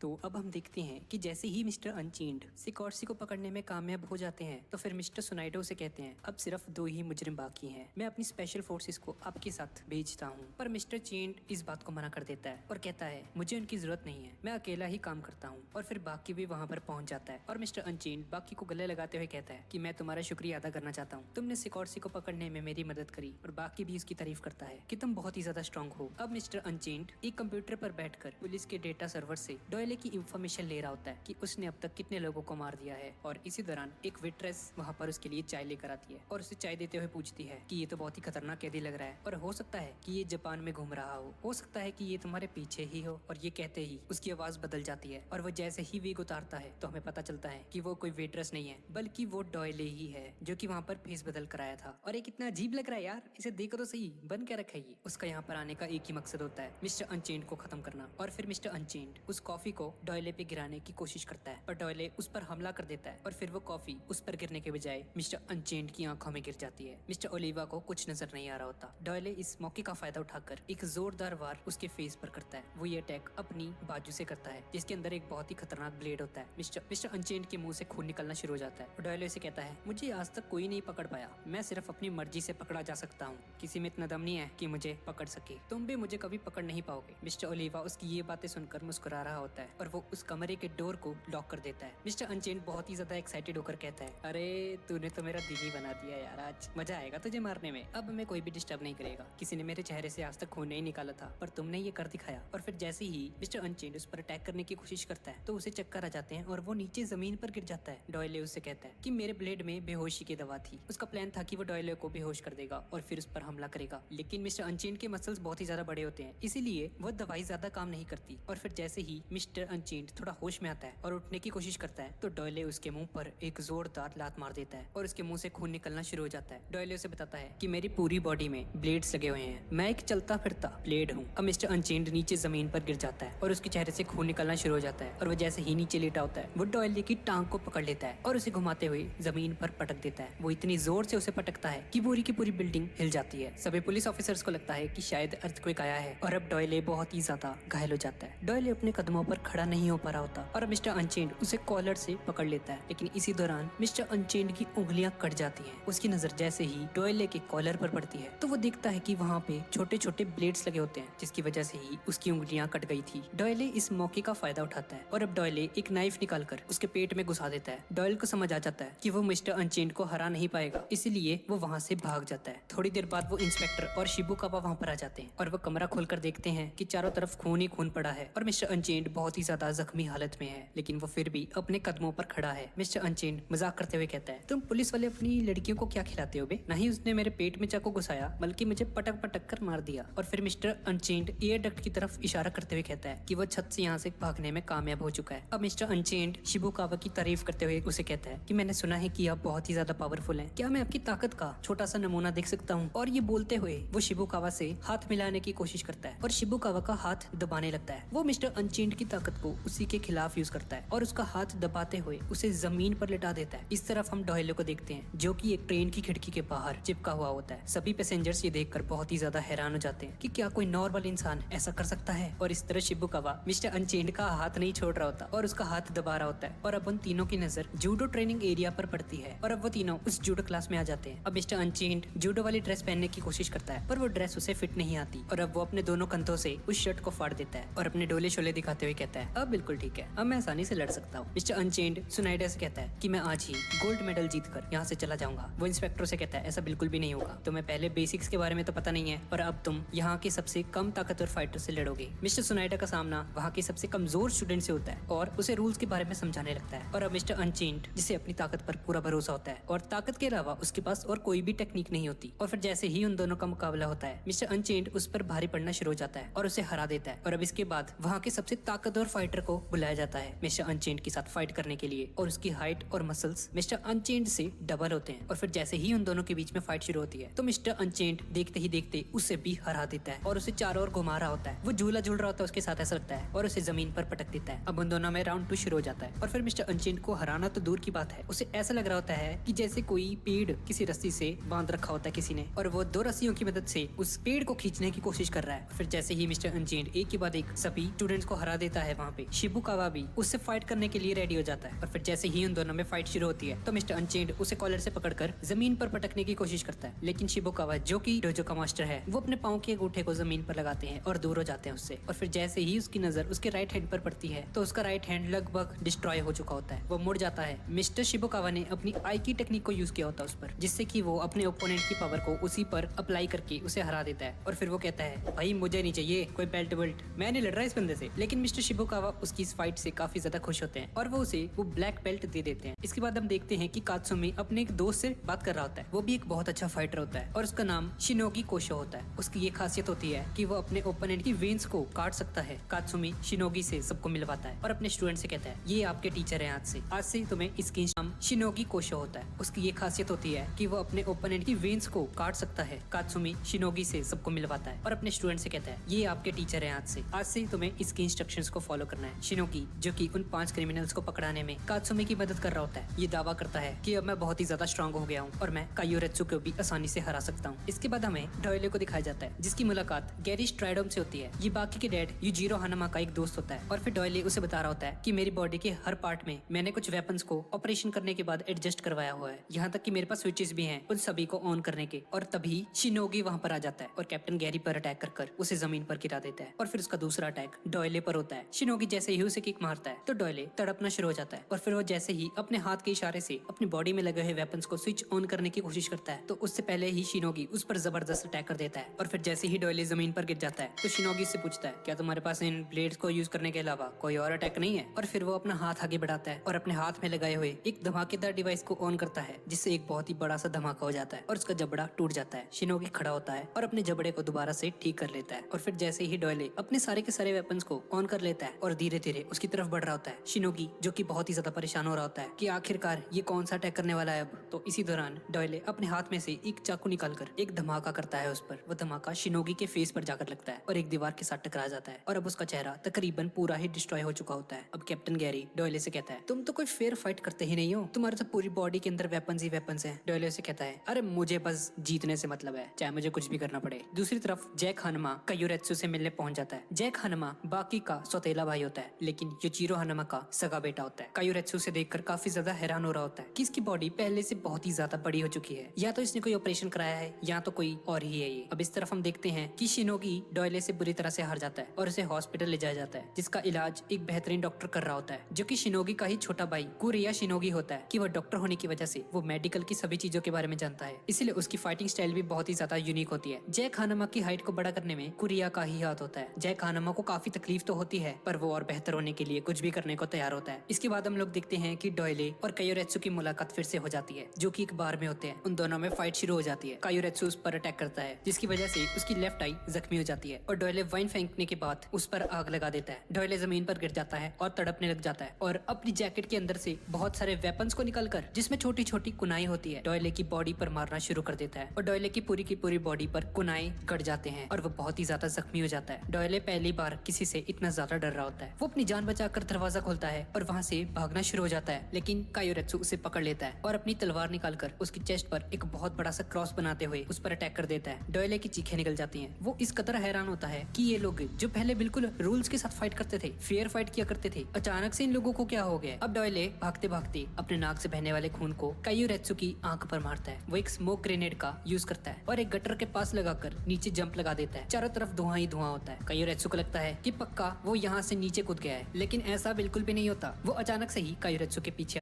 तो अब हम देखते हैं कि जैसे ही मिस्टर अनचेंड सिकॉर्सी को पकड़ने में कामयाब हो जाते हैं तो फिर मिस्टर सुनाइडो से कहते हैं अब सिर्फ 2 ही मुजरिम बाकी हैं, मैं अपनी स्पेशल फोर्सेस को आपके साथ भेजता हूँ। पर मिस्टर चेंड इस बात को मना कर देता है और कहता है मुझे उनकी जरूरत नहीं है, मैं अकेला ही काम करता हूँ। और फिर बाकी भी वहाँ पर पहुँच जाता है और मिस्टर अनचेंड बाकी को गले लगाते हुए कहता है कि मैं तुम्हारा शुक्रिया अदा करना चाहता हूँ, तुमने सिकॉर्सी को पकड़ने में मेरी मदद करी। और बाकी भी उसकी तारीफ करता है कि तुम बहुत ही ज्यादा स्ट्रांग हो। अब मिस्टर अनचेंड एक कंप्यूटर पर बैठकर पुलिस के डेटा सर्वर से डॉयले की इंफॉर्मेशन ले रहा होता है कि उसने अब तक कितने लोगों को मार दिया है। और इसी दौरान एक वेट्रेस वहाँ पर उसके लिए चाय लेकर आती है और उसे चाय देते हुए पूछती है कि ये तो बहुत ही खतरनाक कैदी लग रहा है और हो सकता है कि ये जापान में घूम रहा हो सकता है कि ये तुम्हारे पीछे ही हो। और ये कहते ही उसकी आवाज बदल जाती है और वो जैसे ही वेग उतारता है तो हमें पता चलता है कि वो कोई वेट्रेस नहीं है बल्कि वो डॉयले ही है जो कि वहाँ पर फेस बदल कर आया था। और ये कितना अजीब लग रहा है यार, इसे देखो तो सही, बन क्या रखा है ये। उसका यहाँ पर आने का एक ही मकसद होता है, मिस्टर अनचेंड को खत्म करना। और फिर मिस्टर अनचेंड उस कॉफी को डॉयले पे गिराने की कोशिश करता है पर डॉयले उस पर हमला कर देता है और फिर वो कॉफी उस पर गिरने के बजाय मिस्टर अनचेंड की आंखों में गिर जाती है। मिस्टर ओलिवा को कुछ नजर नहीं आ रहा होता। डॉयले इस मौके का फायदा उठाकर एक जोरदार वार उसके फेस पर करता है। वो ये अटैक अपनी बाजू से करता है जिसके अंदर एक बहुत ही खतरनाक ब्लेड होता है। मिस्टर अनचेंड के मुंह से खून निकलना शुरू हो जाता है। डॉयले से कहता है मुझे आज तक कोई नहीं पकड़ पाया, मैं सिर्फ अपनी मर्जी से पकड़ा जा सकता हूँ, किसी में इतना दम नहीं है कि मुझे पकड़ सके, तुम भी मुझे कभी पकड़ नहीं पाओगे। मिस्टर ओलिवा उसकी ये बातें सुनकर मुस्कुरा रहा होता है और वो उस कमरे के डोर को लॉक कर देता है। मिस्टर अनचेंड बहुत ही ज्यादा एक्साइटेड होकर कहता है अरे तूने तो मेरा दिल ही बना दिया यार, आज मजा आएगा तुझे मारने में, अब हमें कोई भी डिस्टर्ब नहीं करेगा, किसी ने मेरे चेहरे से आज तक खून नहीं निकाला था पर तुमने ये कर दिखाया। और फिर जैसे ही मिस्टर अनचेंड उस पर अटैक करने की कोशिश करता है तो उसे चक्कर आ जाते हैं और वो नीचे जमीन पर गिर जाता है। डॉयले उससे कहता है कि मेरे ब्लेड में बेहोशी की दवा थी। उसका प्लान था कि वो डॉयले को बेहोश कर देगा और फिर उस पर हमला करेगा, लेकिन मिस्टर अनचेंड के मसल्स बहुत ही ज्यादा बड़े होते हैं इसीलिए वो दवाई ज्यादा काम नहीं करती। और फिर जैसे ही मिस्टर अनचेंड थोड़ा होश में आता है और उठने की कोशिश करता है तो डॉयले उसके मुंह पर एक जोरदार लात मार देता है और उसके मुंह से खून निकलना शुरू हो जाता है। डॉयले उसे बताता है कि मेरी पूरी बॉडी में ब्लेड्स लगे हुए हैं, मैं एक चलता फिरता ब्लेड हूँ। अब मिस्टर अनचेंड नीचे जमीन पर गिर जाता है और उसके चेहरे से खून निकलना शुरू हो जाता है और वो जैसे ही नीचे लेटा होता है वो डॉयले की टांग को पकड़ लेता है और उसे घुमाते हुए जमीन पर पटक देता है। वो इतनी जोर से उसे पटकता है कि पूरी की पूरी बिल्डिंग हिल जाती है। सभी पुलिस ऑफिसर्स को लगता है कि शायद अर्थक्वेक आया है और अब डॉयले बहुत ही ज्यादा घायल हो जाता है। डॉयले अपने कदमों पर खड़ा नहीं हो पा रहा होता और मिस्टर अनचेंड उसे कॉलर से पकड़ लेता है, लेकिन इसी दौरान मिस्टर अनचेंड की उंगलियां कट जाती हैं। उसकी नजर जैसे ही डॉयले के कॉलर पर पड़ती है तो वो देखता है कि वहाँ पे छोटे छोटे ब्लेड्स लगे होते हैं जिसकी वजह से ही उसकी उंगलियां कट गई थी। डॉयले इस मौके का फायदा उठाता है और अब डॉयले एक नाइफ निकालकर उसके पेट में घुसा देता है। डॉयल को समझ आ जाता है कि वो मिस्टर अनचेंड को हरा नहीं पाएगा, इसीलिए वो वहाँ से भाग जाता है। थोड़ी देर बाद वो इंस्पेक्टर और शिबुकावा वहाँ पर आ जाते हैं और वो कमरा खोलकर देखते हैं कि चारों तरफ खून ही खून पड़ा है और मिस्टर अनचेंड बहुत ही ज्यादा जख्मी हालत में है, लेकिन वो फिर भी अपने कदमों पर खड़ा है। मिस्टर अनचेंड मजाक करते हुए कहता है तुम पुलिस वाले अपनी लड़कियों को क्या खिलाते हो बे, नहीं उसने मेरे पेट में चाकू घुसाया बल्कि मुझे पटक पटक कर मार दिया। और फिर मिस्टर अनचेंड एयर डक्ट की तरफ इशारा करते हुए कहता है कि वो छत से यहाँ से भागने में कामयाब हो चुका है। अब मिस्टर अनचेंड शिबुकावा की तारीफ करते हुए उसे कहता है कि मैंने सुना है कि आप बहुत ही ज्यादा पावरफुल हैं, क्या मैं आपकी ताकत का छोटा सा नमूना देख सकता हूँ। और ये बोलते हुए वो शिबुकावा से हाथ मिलाने की कोशिश करता है और शिबुकावा का हाथ दबाने लगता है। वो मिस्टर अनचेंड की ताकत को उसी के खिलाफ यूज करता है और उसका हाथ दबाते हुए उसे जमीन पर लिटा देता है। इस तरफ हम डॉयले को देखते हैं जो कि एक ट्रेन की खिड़की के बाहर चिपका हुआ होता है। सभी पैसेंजर्स ये देखकर बहुत ही ज्यादा हैरान हो जाते हैं कि क्या कोई नॉर्मल इंसान ऐसा कर सकता है। और इस तरह शिबुकावा मिस्टर अनचेंड का हाथ नहीं छोड़ रहा होता और उसका हाथ दबा रहा होता है। और अब उन तीनों की नजर जूडो ट्रेनिंग एरिया पर पड़ती है और अब वो तीनों उस जूडो क्लास में आ जाते हैं। अब मिस्टर अनचेंड जूडो वाली ड्रेस पहनने की कोशिश करता है पर वो ड्रेस उसे फिट नहीं आती और अब वो अपने दोनों कंधों से उस शर्ट को फाड़ देता है और अपने डोले शोले दिखाते हुए कहता है अब बिल्कुल ठीक है, अब मैं आसानी से लड़ सकता हूँ। मिस्टर अनचेंड सुनाइडा से कहता है कि मैं आज ही गोल्ड मेडल जीतकर यहाँ से चला जाऊंगा। वो इंस्पेक्टर से कहता है ऐसा बिल्कुल भी नहीं होगा, तुम्हें पहले बेसिक्स के बारे में तो पता नहीं है और अब तुम यहाँ के सबसे कम ताकतवर फाइटर से लड़ोगे। मिस्टर सुनाइडा का सामना वहाँ के सबसे कमजोर स्टूडेंट से होता है और उसे रूल्स के बारे में समझाने लगता है। और अब मिस्टर अनचेंड जिसे अपनी ताकत पर पूरा भरोसा होता है और ताकत के अलावा उसके पास और कोई भी टेक्निक नहीं होती। और फिर जैसे ही उन दोनों का मुकाबला होता है मिस्टर अनचेंड उस पर भारी पड़ना शुरू हो जाता है और उसे हरा देता है। और अब इसके बाद वहाँ के सबसे ताकतवर फाइटर को बुलाया जाता है मिस्टर अनचेंड के साथ फाइट करने के लिए और उसकी हाइट और मसल्स मिस्टर अनचेंड से डबल होते हैं। और फिर जैसे ही उन दोनों के बीच में फाइट शुरू होती है तो मिस्टर अनचेंड देखते ही देखते उसे भी हरा देता है और उसे चारों ओर घुमा रहा होता है। वो झूला झूल रहा होता है उसके साथ ऐसा लगता है और उसे जमीन पर पटक देता है। अब उन दोनों में राउंड 2 शुरू हो जाता है और फिर मिस्टर अनचेंड को हराना तो दूर की बात है, उसे ऐसा लग रहा होता है कि जैसे कोई पेड़ किसी रस्सी से बांध रखा होता है किसी ने और वो 2 रस्सियों की मदद से उस पेड़ को खींचने की कोशिश कर रहा है। फिर जैसे ही मिस्टर अनचेंड एक के बाद एक सभी स्टूडेंट्स को हरा देता है है वहाँ पे। शिबुकावा भी उससे फाइट करने के लिए रेडी हो जाता है और फिर जैसे ही उन दोनों में फाइट शुरू होती है तो मिस्टर अनचेंड उसे कॉलर से पकड़कर जमीन पर पटकने की कोशिश करता है, लेकिन शिबुकावा जो कि डोजो का मास्टर है वो अपने पाँव के अंगूठे को जमीन पर लगाते हैं और दूर हो जाते हैं उससे। और फिर जैसे ही उसकी नजर उसके राइट हैंड पर पड़ती है तो उसका राइट हैंड लगभग डिस्ट्रॉय हो चुका होता है। वो मुड़ जाता है। मिस्टर शिबुकावा ने अपनी आई की टेक्निक को यूज किया होता है उस पर, जिससे कि वो अपने ओपोनेंट की पावर को उसी पर अप्लाई करके उसे हरा देता है। और फिर वो कहता है भाई मुझे नहीं चाहिए कोई बेल्ट वेल्ट, मैं नहीं लड़ रहा इस बंदे से। लेकिन मिस्टर शिबुकावा उसकी इस फाइट से काफी ज्यादा खुश होते हैं और वो उसे वो ब्लैक बेल्ट दे देते हैं। इसके बाद हम देखते हैं कि कात्सुमी अपने एक दोस्त से बात कर रहा होता है। वो भी एक बहुत अच्छा फाइटर होता है और उसका नाम शिनोगी कोशो होता है। उसकी ये खासियत होती है कि वो अपने ओपोनेंट की वेन्स को काट सकता है। कात्सुमी शिनोगी से सबको मिलवाता है और अपने स्टूडेंट से कहता है ये आपके टीचर हैं, आज से तुम्हें इसकी नाम शिनोगी कोशो होता है। उसकी ये खासियत होती है कि वो अपने ओपोनेंट की वेन्स को काट सकता है। कात्सुमी शिनोगी से सबको मिलवाता है और अपने स्टूडेंट से कहता है ये आपके टीचर हैं, आज से तुम्हें इसकी इंस्ट्रक्शंस को फॉलो करना है। शिनोगी जो कि उन 5 क्रिमिनल्स को पकड़ाने में कात्सुमी की मदद कर रहा होता है, ये दावा करता है कि अब मैं बहुत ही ज्यादा स्ट्रांग हो गया हूँ और मैं कायोरेत्सु को भी आसानी से हरा सकता हूँ। इसके बाद हमें डोयले को दिखाया जाता है जिसकी मुलाकात गैरी स्ट्राइडम से होती है। ये बाकी के डैड युजिरो हानामा का एक दोस्त होता है और फिर डोयले उसे बता रहा होता है कि मेरी बॉडी के हर पार्ट में मैंने कुछ वेपन्स को ऑपरेशन करने के बाद एडजस्ट करवाया हुआ है, यहाँ तक कि मेरे पास स्विचेस भी हैं उन सभी को ऑन करने के। और तभी शिनोगी वहाँ पर आ जाता है और कैप्टन गैरी पर अटैक कर उसे जमीन पर गिरा देता है और फिर उसका दूसरा अटैक डोयले पर होता है। शिनोगी जैसे ही उसे किक मारता है तो डोयले तड़पना शुरू हो जाता है और फिर वो जैसे ही अपने हाथ के इशारे से अपनी बॉडी में लगे हुए वेपन्स को स्विच ऑन करने की कोशिश करता है तो उससे पहले ही शिनोगी उस पर जबरदस्त अटैक कर देता है। और फिर जैसे ही डोयले जमीन पर गिर जाता है तो शिनोगी से पूछता है क्या तुम्हारे पास इन ब्लेड्स को यूज करने के अलावा कोई और अटैक नहीं है? और फिर वो अपना हाथ आगे बढ़ाता है और अपने हाथ में लगाए हुए एक धमाकेदार डिवाइस को ऑन करता है जिससे एक बहुत ही बड़ा सा धमाका हो जाता है और उसका जबड़ा टूट जाता है। शिनोगी खड़ा होता है और अपने जबड़े को दोबारा से ठीक कर लेता है और फिर जैसे ही डोयले अपने सारे के सारे वेपन्स को ऑन कर लेता है और धीरे धीरे उसकी तरफ बढ़ रहा होता है। शिनोगी जो कि बहुत ही ज्यादा परेशान हो रहा होता है कि आखिरकार ये कौन सा अटैक करने वाला है अब। तो इसी दौरान डोयले अपने हाथ में से एक चाकू निकालकर एक धमाका करता है उस पर। वो धमाका शिनोगी के फेस पर जाकर लगता है और एक दीवार के साथ टकरा जाता है और अब उसका चेहरा तकरीबन पूरा ही डिस्ट्रॉय हो चुका होता है। अब कैप्टन गैरी डोयले से कहता है तुम तो कोई फेयर फाइट करते ही नहीं हो, तुम्हारे तो पूरी बॉडी के अंदर वेपन्स ही वेपन्स हैं। डोयले से कहता है अरे मुझे बस जीतने से मतलब है, चाहे मुझे कुछ भी करना पड़े। दूसरी तरफ जैक हानमा कायोरेत्सु से मिलने पहुंच जाता है। जैक हानमा बाकी का सौतेला भाई होता है लेकिन युजिरो हानमा का सगा बेटा होता है। कायोरेत्सु से देखकर काफी ज्यादा हैरान हो रहा होता है कि इसकी बॉडी पहले से बहुत ही ज्यादा बड़ी हो चुकी है, या तो इसने कोई ऑपरेशन कराया है या तो कोई और ही है ये। अब इस तरफ हम देखते हैं कि शिनोगी डोयले से बुरी तरह से हार जाता है और उसे हॉस्पिटल ले जाया जाता है जिसका इलाज एक बेहतरीन डॉक्टर कर रहा होता है जो कि शिनोगी का ही छोटा भाई कुरिया शिनोगी होता है। कि वह डॉक्टर होने की वजह से वो मेडिकल की सभी चीजों के बारे में जानता है, इसलिए उसकी फाइटिंग स्टाइल भी बहुत ही ज्यादा यूनिक होती है। जैक हानमा की हाइट को बड़ा करने में कुरिया का ही हाथ होता है। जैक हानमा को काफी तकलीफ तो होती है पर वो और बेहतर होने के लिए कुछ भी करने को तैयार होता है। इसके बाद हम लोग देखते हैं कि डोयले और कायोरेत्सु की मुलाकात फिर से हो जाती है जो कि एक बार में होते हैं। उन दोनों में फाइट शुरू हो जाती है। कायोरेत्सु उस पर अटैक करता है जिसकी वजह से उसकी लेफ्ट आई जख्मी हो जाती है और डोयले वाइन फेंकने के बाद उस पर आग लगा देता है। डोयले जमीन पर गिर जाता है और तड़पने लग जाता है और अपनी जैकेट के अंदर से बहुत सारे वेपन्स को निकालकर जिसमें छोटी छोटी कुनाई होती है डोयले की बॉडी पर मारना शुरू कर देता है और डोयले की पूरी बॉडी पर कुनाई गड़ जाते हैं और वो बहुत ही ज्यादा जख्मी हो जाता है। डोयले पहली बार किसी से इतना ज्यादा डर रहा होता है। वो अपनी जान बचाकर दरवाजा खोलता है और वहाँ से भागना शुरू हो जाता है लेकिन कायोरेत्सु उसे पकड़ लेता है और अपनी तलवार निकालकर उसकी चेस्ट पर एक बहुत बड़ा सा क्रॉस बनाते हुए उस पर अटैक कर देता है। डोयले की चीखें निकल जाती हैं। वो इस कदर हैरान होता है कि ये लोग जो पहले बिल्कुल रूल्स के साथ फाइट करते थे, फेयर फाइट किया करते थे, अचानक से इन लोगों को क्या हो गया। अब डोयले भागते भागते अपने नाक से बहने वाले खून को कायोरेत्सु की आंख पर मारता है। वो एक स्मोक ग्रेनेड का यूज करता है और एक गटर के पास लगाकर नीचे जंप लगा देता है। चारों तरफ धुआं ही धुआं होता है। कायोरेत्सु को लगता है कि पक्का वो यहाँ से नीचे कूद गया है, लेकिन ऐसा बिल्कुल भी नहीं होता। वो अचानक से ही कायोरेत्सु के पीछे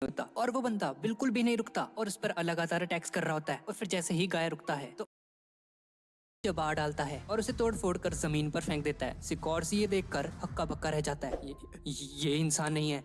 होता और वो बंदा बिल्कुल भी नहीं रुकता और उस पर लगातार अटैक्स कर रहा होता है और फिर जैसे ही गाय रुकता है तो चबा डालता है और उसे तोड़ फोड़ कर जमीन पर फेंक देता है। सिकोर्सी ये देखकर हक्का बक्का रह जाता है। ये इंसान नहीं है,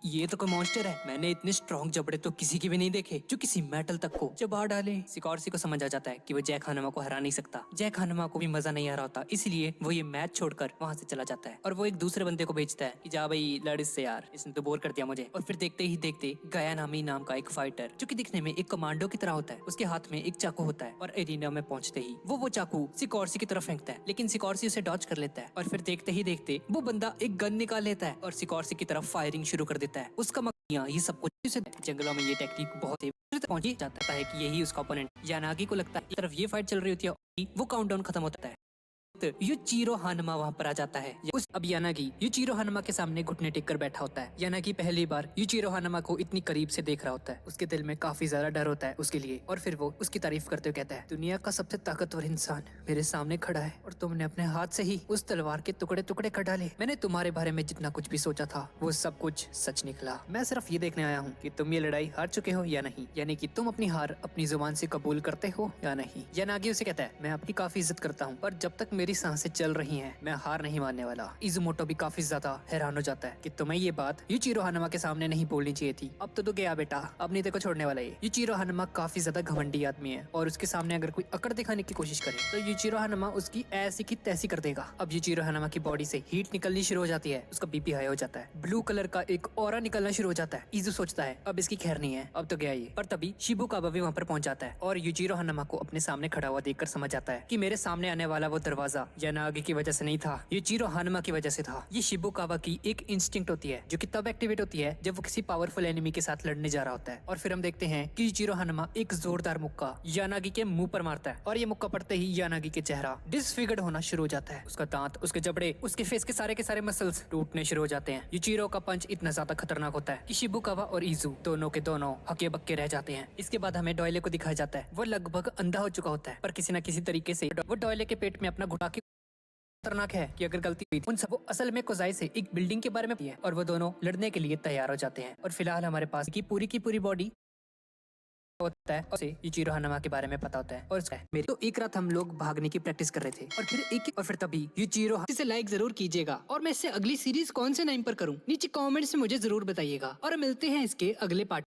ये तो कोई मॉन्स्टर है। मैंने इतने स्ट्रॉन्ग जबड़े तो किसी के भी नहीं देखे जो किसी मेटल तक को चबा डाले। सिकोर्सी को समझ आ जाता है कि वो जैक हानमा को हरा नहीं सकता। जैक हानमा को भी मजा नहीं आ रहा होता, इसलिए वो ये मैच छोड़कर वहाँ से चला जाता है और वो एक दूसरे बंदे को भेजता है कि जा भाई लड़ इससे यार, इसने तो बोर कर दिया मुझे। और फिर देखते ही देखते गाया नामी नाम का एक फाइटर जो कि दिखने में एक कमांडो की तरह होता है, उसके हाथ में एक चाकू होता है और एरिना में पहुंचते ही वो चाकू सिकोर्सी की तरफ फेंकता है लेकिन सिकोर्सी उसे डॉच कर लेता है और फिर देखते ही देखते वो बंदा एक गन निकाल लेता है और सिकोर्सी की तरफ फायरिंग शुरू कर देता है। उसका ये सब कुछ इसे जंगलों में ये टेक्निक बहुत ही पहुंची जाता है कि यही उसका ओपोनेंट यानागी को लगता है। एक तरफ ये फाइट चल रही होती है और वो काउंटडाउन खत्म होता है। यूचिरो हानमा वहाँ पर आ जाता है। अब यानागी यूचिरो हानमा के सामने घुटने टेक कर बैठा होता है। यानागी पहली बार यूचिरो हानमा को इतनी करीब से देख रहा होता है। उसके दिल में काफी ज्यादा डर होता है उसके लिए, और फिर वो उसकी तारीफ करते हुए कहता है, दुनिया का सबसे ताकतवर इंसान मेरे सामने खड़ा है और तुमने अपने हाथ से ही उस तलवार के टुकड़े टुकड़े कर डाले। मैंने तुम्हारे बारे में जितना कुछ भी सोचा था वो सब कुछ सच निकला। मैं सिर्फ ये देखने आया हूँ कि तुम ये लड़ाई हार चुके हो या नहीं, यानी कि तुम अपनी हार अपनी जुबान से कबूल करते हो या नहीं। यानागी उसे कहता है, मैं आपकी काफी इज्जत करता हूँ, पर जब तक मेरी सांसें चल रही हैं, मैं हार नहीं मानने वाला। इजुमोटो भी काफी ज्यादा हैरान हो जाता है कि तुम्हें ये बात यूचिरो हानमा के सामने नहीं बोलनी चाहिए थी। अब तो गया बेटा, अब नहीं तेरे को छोड़ने वाला ये। यूचिरो हानमा काफी ज्यादा घमंडी आदमी है और उसके सामने अगर कोई अकड़ दिखाने की कोशिश करे तो यूचिरो हानमा उसकी ऐसी की तैसी कर देगा। अब यूचिरो हानमा की बॉडी से हीट निकलनी शुरू हो जाती है, उसका बीपी हाई हो जाता है, ब्लू कलर का एक ऑरा निकलना शुरू हो जाता है। इजू सोचता है अब इसकी खैर नहीं है, अब तो गया ये। पर तभी शिबुकावा भी वहाँ पर पहुंच जाता है और यूचिरो हानमा को अपने सामने खड़ा हुआ देखकर समझ जाता है कि मेरे सामने आने वाला वो दरवाजा यानागी की वजह से नहीं था, यूचिरो हानमा की वजह से था। ये शिबुकावा की एक इंस्टिंक्ट होती है जो कि तब एक्टिवेट होती है जब वो किसी पावरफुल एनिमी के साथ लड़ने जा रहा होता है। और फिर हम देखते हैं कि यूचिरो हानमा एक जोरदार मुक्का यानागी के मुंह पर मारता है और ये मुक्का पड़ते ही यानागी के चेहरा डिसफिगर्ड होना शुरू हो जाता है। उसका दांत, उसके जबड़े, उसके फेस के सारे मसल्स टूटने शुरू हो जाते हैं। यूचिरो का पंच इतना ज्यादा खतरनाक होता है कि शिबुकावा और इजू दोनों के दोनों हके बक्के रह जाते हैं। इसके बाद हमें डॉयले को दिखाया जाता है। वो लगभग अंधा हो चुका होता है, पर किसी न किसी तरीके से वो डॉयले के पेट में अपना घुटा के खतरनाक है कि अगर गलती हुई उन सब वो असल में कोजाई से एक बिल्डिंग के बारे में है और वो दोनों लड़ने के लिए तैयार हो जाते हैं। और फिलहाल हमारे पास की पूरी बॉडी होता है और उसे यूचिरो हानमा के बारे में पता होता है। और मेरी तो एक रात हम लोग भागने की प्रैक्टिस कर रहे थे और फिर तभी यूचिरो इसे लाइक जरूर कीजिएगा और मैं इससे अगली सीरीज कौन से नाम पर करूं नीचे कमेंट्स में मुझे जरूर बताइएगा और मिलते हैं इसके अगले पार्ट।